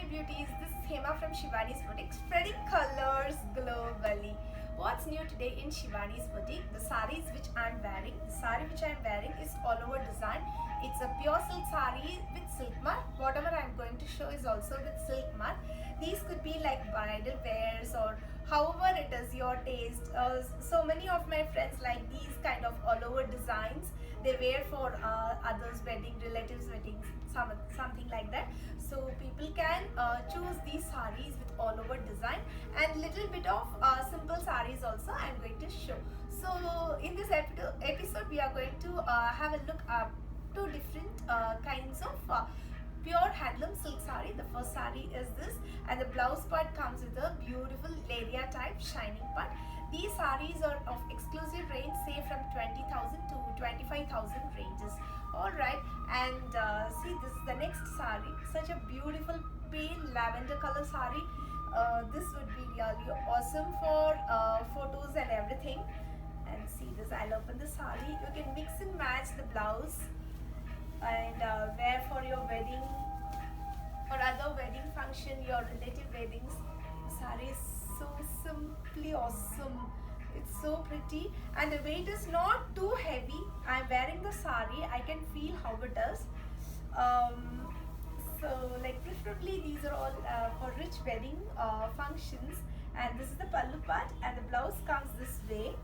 beauties, this is Hema from Shivani's Boutique, spreading colors globally. What's new today in Shivani's Boutique? The sarees which I'm wearing. The saree which I'm wearing is all over design. It's a pure silk saree with silk mark. Whatever I'm going to show is also with silk mark. These could be like bridal wears or however it is your taste. So many of my friends like these kind of all over designs. They wear for others' wedding, relatives' weddings, something like that. So people can choose these sarees with all over design and little bit of simple sarees also I'm going to show. So in this episode we are going to have a look at two different kinds of pure handloom silk saree. The first saree is this, and the blouse part comes with a beautiful laria type shining part. These sarees are of exclusive range, say from 20,000 to 25,000 ranges. Alright, and see, this is the next saree, such a beautiful pale lavender color saree. This would be really awesome for photos and everything. And see this, I'll open the saree. You can mix and match the blouse and wear for your wedding or other wedding function, your relative weddings. The saree is so simply awesome. It's so pretty and the weight is not too heavy. I'm wearing the saree, I can feel how it is. So like preferably these are all for rich wedding functions. And this is the pallu part and the blouse comes this way.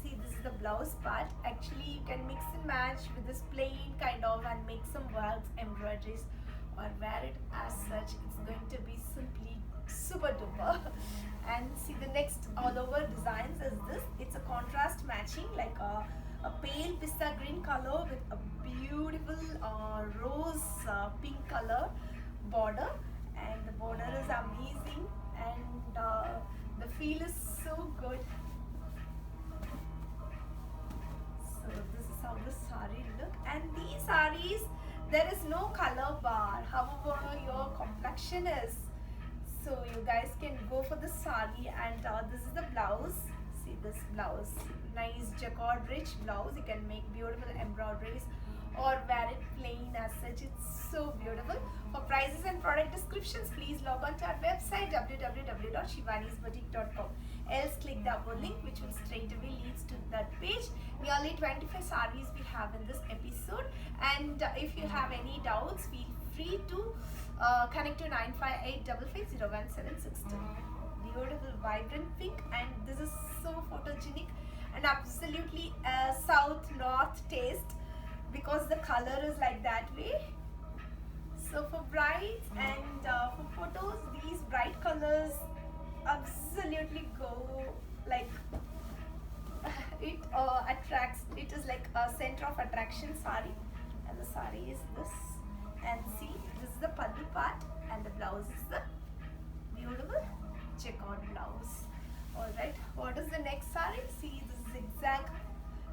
See, this is the blouse part. Actually you can mix and match with this plain kind of and make some works, embroideries, or wear it as such. It's going to be simply super duper. And see, the next all over designs is this. It's a contrast matching, like a pale pista green color with a beautiful rose pink color border, and the border is amazing and the feel is so good. So this is how the saree look, and these sarees there is no color bar, however your complexion is. So you guys can go for the saree, and this is the blouse. See this blouse, nice jacquard rich blouse. You can make beautiful embroideries or wear it plain as such. It's so beautiful. For prices and product descriptions, please log on to our website www.shivanisboutique.com. Else click the above link which will straight away leads to that page. Nearly 25 sarees we have in this episode, and if you have any doubts, feel free to connect to 958550176. Beautiful vibrant pink, and this is so photogenic and absolutely south north taste because the color is like that way. So for brides and for photos, these bright colors absolutely go like it attracts. It is like a center of attraction saree, and the saree is this. And see, this is the pallu part and the blouse is the beautiful checkered blouse. Alright, what is the next saree? See, this is zigzag.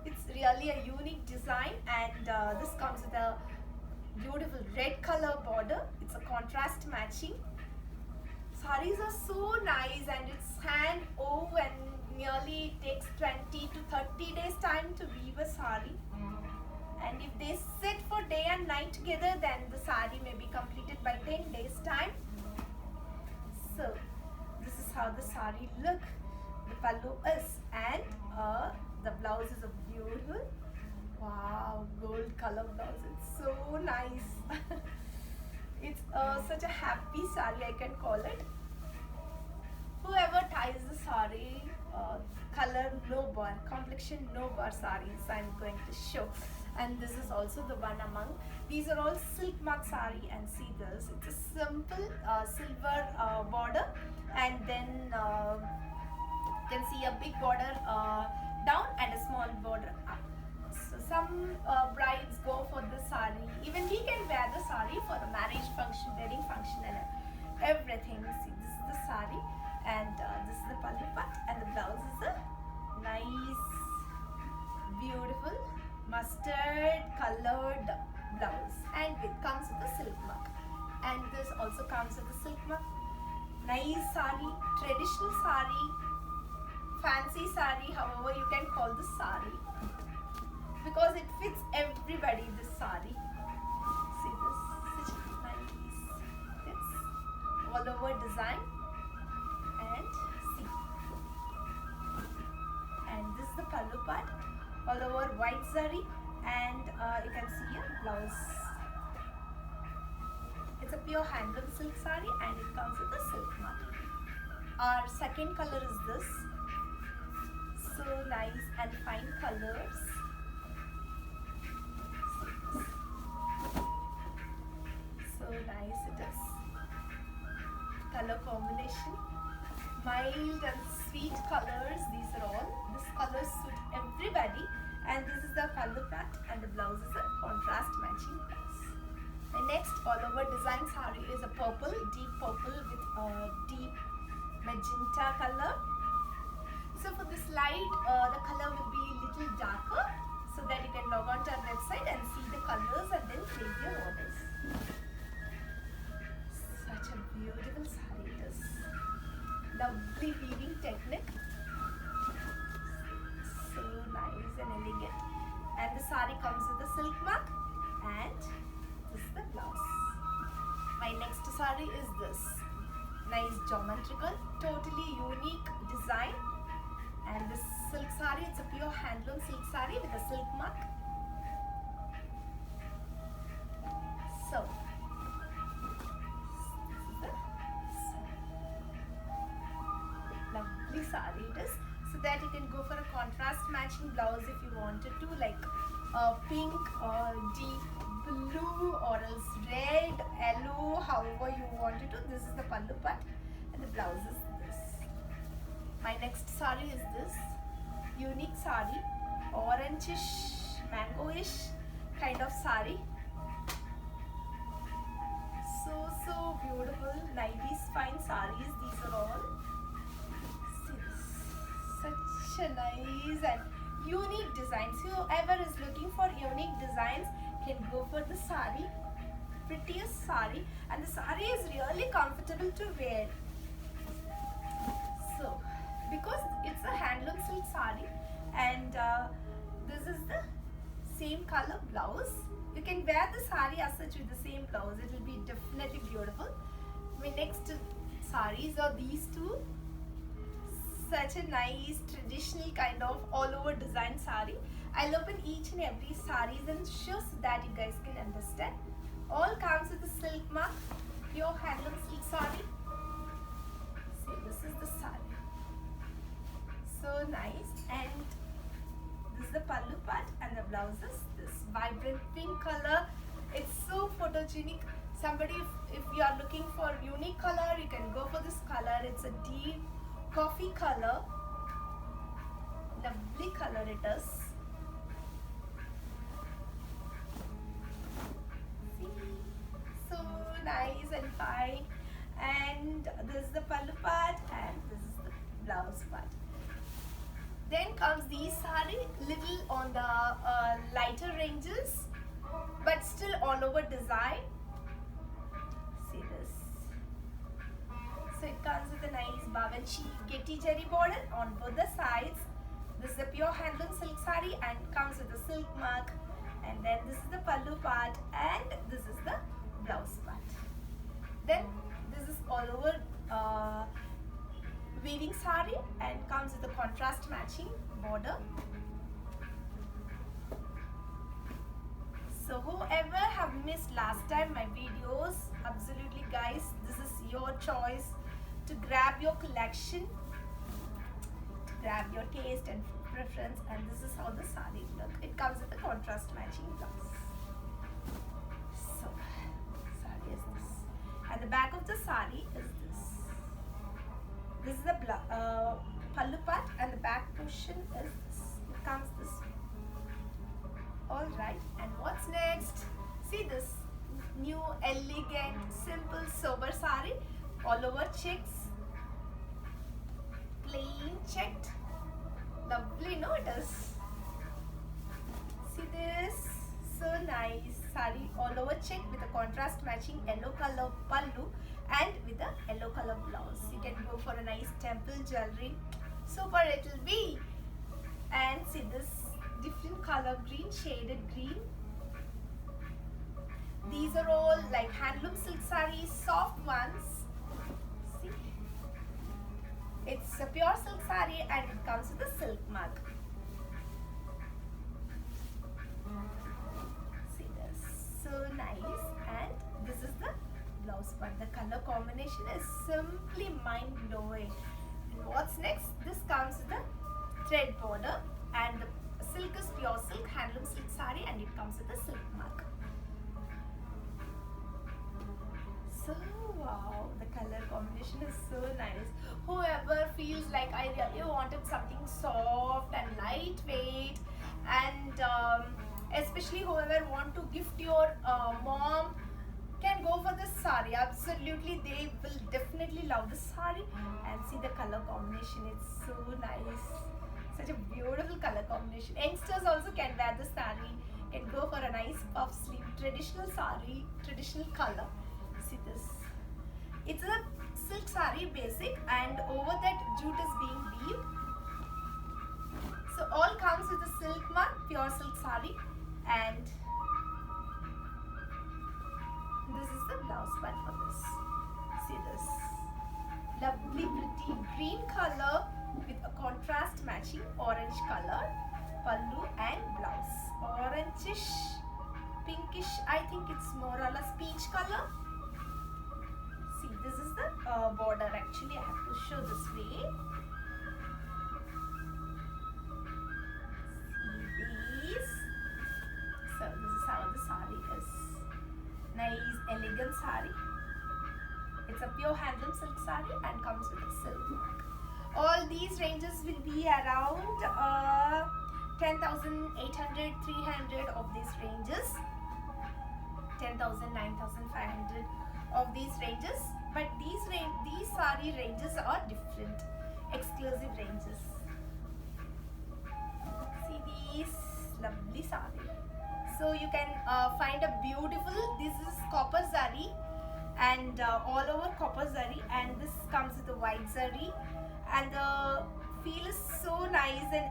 It's really a unique design, and this comes with a beautiful red color border. It's a contrast matching. Sarees are so nice, and it's hand wove and nearly takes 20 to 30 days time to weave a saree. And if they sit for day and night together, then the saree may be completed by 10 days time. So this is how the saree look. The pallu is, and the blouse is a beautiful, wow, gold color blouse. It's so nice. It's such a happy saree, I can call it. Whoever ties the saree, color no bar, complexion no bar sarees I'm going to show. And this is also the one among. These are all silk mark saree, and see this. It's a simple silver border, and then you can see a big border down and a small border up. So some brides go for the saree. Even we can wear the saree for a marriage function, wedding function, and everything. See, this is the saree, and this is the pallu part, and the blouse is a nice, beautiful mustard colored blouse, and it comes with a silk mark, and this also comes with a silk mark. Nice saree, traditional saree, fancy saree, however you can call this saree, because it fits everybody, this saree. See this, such nice fits. all over design, and see, and this is the pallu part, all over white zari, and you can see a blouse. It's a pure handloom silk saree and it comes with a silk mark. Our second color is this. So nice and fine colors. So nice it is. Color combination. Mild and sweet colors. These are all. This color suit everybody. And this is the pallu part and the blouse is a contrast matching blouse. The next all over design saree is a purple, deep purple with a deep magenta color. So for this light, the color will be a little darker, so that you can log on to our website and see the colors and then place your orders. Such a beautiful saree it is. Lovely weaving technique. So nice and elegant. And the saree comes with a silk mark and this is the blouse. My next saree is this. Nice geometrical, totally unique design. And this silk saree, it's a pure handloom silk saree with a silk mark. So, this is the lovely saree it is. So that you can go for a contrast matching blouse if you wanted to, like pink or deep blue or else red, yellow, however you wanted to. This is the pallu part and the blouse is this. My next saree is this unique saree, orangish, mangoish kind of saree. So beautiful, 90s fine sarees. These are all. See this, such a nice and unique designs. Whoever is looking for unique designs can go for the saree. Prettiest saree, and the saree is really comfortable to wear. So, because it's a handloom silk saree, and this is the same color blouse. You can wear the saree as such with the same blouse. It will be definitely beautiful. My next sarees are these two. Such a nice traditional kind of all over design saree. I'll open each and every sarees and show so that you guys can understand. All comes with a silk mark, pure handloom silk saree. See, this is the saree. So nice, and this is the pallu part and the blouse is this vibrant pink color. It's so photogenic. Somebody, if you are looking for unique color, you can go for this color. It's a deep coffee color. Lovely color it is. See, so nice and fine. And this is the pallu part and this is the blouse part. Then comes these saree, little on the lighter ranges, but still all over design. See this. So it comes with a nice Bawanchi Getty Jerry border on both the sides. This is a pure handloom silk saree and comes with a silk mark. And then this is the pallu part and this is the blouse part. Then this is all over weaving saree and comes with a contrast matching border. So whoever have missed last time my videos, absolutely guys, this is your choice to grab your collection, to grab your taste and preference, and this is how the saree look. It comes with a contrast matching blouse. So saree is this, and the back of the saree is this. This is the pallu part and the back portion is this. It comes this way. Alright, and what's next? See this new elegant, simple, sober saree. All over checks. Plain checked. Lovely, no it is. See this? So nice. Saree all over check with a contrast matching yellow color pallu and with a yellow color blouse. You can go for a nice temple jewelry. Super it will be. And see this different color green, shaded green. These are all like handloom silk sarees, soft ones. saree and it comes with a silk mark. See this, so nice. And this is the blouse part. The color combination is simply mind-blowing. And what's next? This comes with the thread border and the silk is pure silk, handloom silk saree, and it comes with a silk mark. So wow, the color combination is so nice. Whoever feels like I really wanted something soft and lightweight, and especially whoever want to gift your mom, can go for this saree. Absolutely, they will definitely love this saree. And see the color combination, it's so nice. Such a beautiful color combination. Youngsters also can wear this saree, can go for a nice puff sleeve, traditional saree, traditional color. See this. It's a silk saree basic, and over that jute is being weaved. So all comes with a silk mark, pure silk saree, and this is the blouse part for this. See this. Lovely pretty green color with a contrast matching orange color, pallu and blouse. Orangish, pinkish, I think it's more or less peach color. See, this is the border. Actually, I have to show this way. See this. So this is how the saree is. Nice, elegant saree. It's a pure handloom silk saree and comes with a silk mark. All these ranges will be around 10,800, 300 of these ranges. 10,000, 9,500 of these ranges. But these saree ranges are different, exclusive ranges. See these lovely saree. So you can find a beautiful, this is copper zari and all over copper zari, and this comes with a white zari, and the feel is so nice and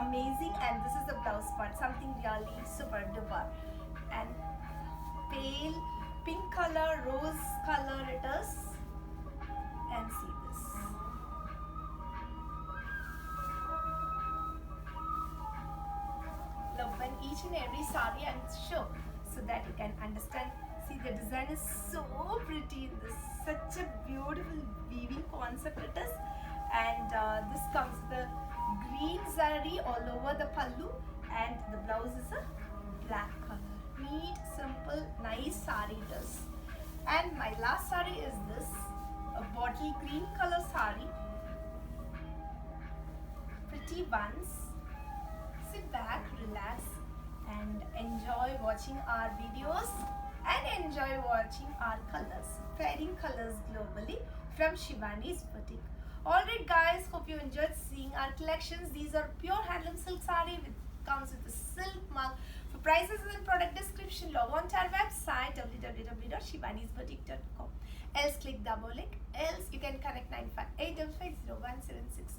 amazing. And this is the blouse part, something really super duper, and pale pink color, rose color it is. And see this. Open each and every saree and show so that you can understand. See, the design is so pretty. This such a beautiful weaving concept it is, and this comes with the green zari all over the pallu, and the blouse is a black color. Neat, simple, nice saree it is. And my last saree is this, a bottle green color saree. Pretty ones. Sit back, relax, and enjoy watching our videos and enjoy watching our colors, pairing colors globally from Shivani's Boutique. Alright guys, hope you enjoyed seeing our collections. These are pure handloom silk saree with comes with a silk mark. For prices and product description, log on to our website www.shivanisboutique.com. Else click the above link. Else you can connect 958550176.